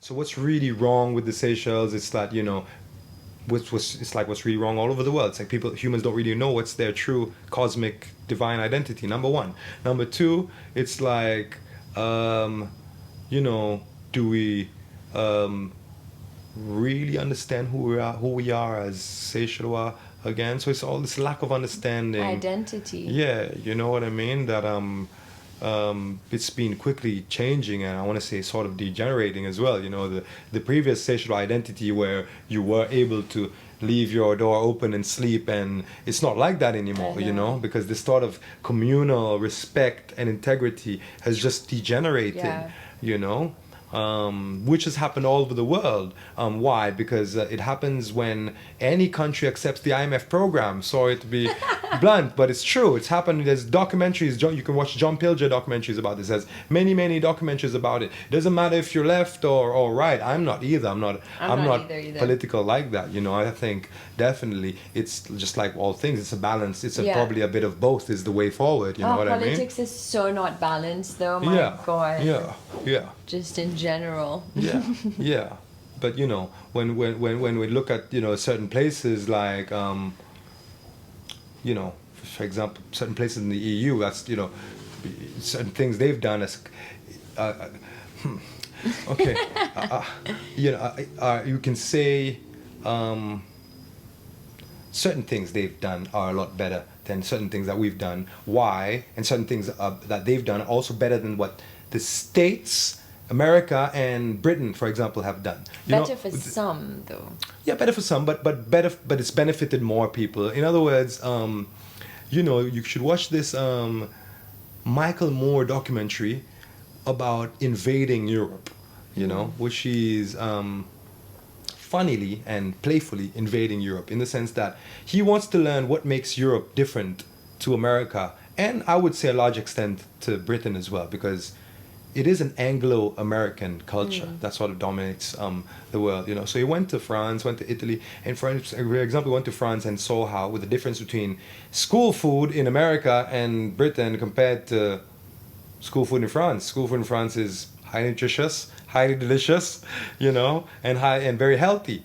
So what's really wrong with the Seychelles? It's that, it's like what's really wrong all over the world. It's like humans don't really know what's their true cosmic divine identity. Number one. Number two, it's like, you know, do we really understand who we are as Seychellois again? So it's all this lack of understanding. Identity. Yeah, you know what I mean? That it's been quickly changing, and I want to say sort of degenerating as well. You know, the previous Seychellois identity where you were able to leave your door open and sleep, and it's not like that anymore. You know, because this sort of communal respect and integrity has just degenerated. Yeah. You know. Which has happened all over the world. Why? Because it happens when any country accepts the IMF program. Sorry to be blunt, but it's true. It's happened. There's documentaries. You can watch John Pilger documentaries about this. There's many, many documentaries about it. It doesn't matter if you're left or right. I'm not either. I'm not either. political like that. You know, I think definitely it's just like all things. It's a balance. It's probably a bit of both is the way forward. You know what I mean? Politics is so not balanced, though. My God. Yeah. Just in general. Yeah. But you know, when we look at certain places like for example, certain places in the EU, that's certain things they've done as okay, you can say certain things they've done are a lot better than certain things that we've done. Why? And certain things that they've done are also better than what the States, America and Britain, for example, have done. Better for some, though. Yeah, better for some, but it's benefited more people. In other words, you should watch this Michael Moore documentary about invading Europe. Which is funnily and playfully invading Europe in the sense that he wants to learn what makes Europe different to America, and I would say a large extent to Britain as well, because it is an Anglo-American culture that sort of dominates the world, So he went to France, went to Italy, and for example, went to France and saw how, with the difference between school food in America and Britain compared to school food in France. School food in France is highly nutritious, highly delicious, and very healthy,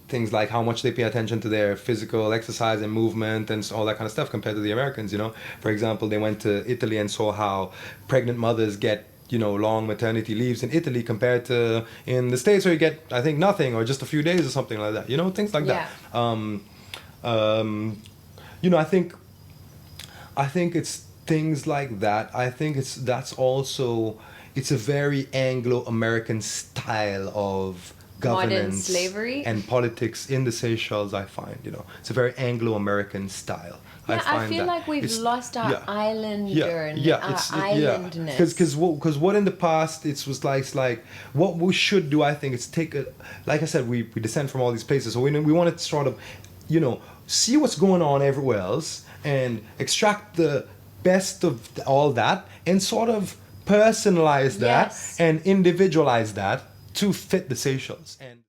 things like how much they pay attention to their physical exercise and movement and all that kind of stuff compared to the Americans. For example, they went to Italy and saw how pregnant mothers get long maternity leaves in Italy compared to in the States, where you get, I think, nothing or just a few days or something like that. Things like that. I think it's things like that. I think it's a very Anglo-American style of governance, modern slavery and politics in the Seychelles. I find it's a very Anglo-American style. I feel like we've lost our islanderness. Because what in the past it was like what we should do. I think it's like I said, we descend from all these places, so we want to sort of see what's going on everywhere else and extract the best of all that and sort of personalize that and individualize that to fit the Seychelles. And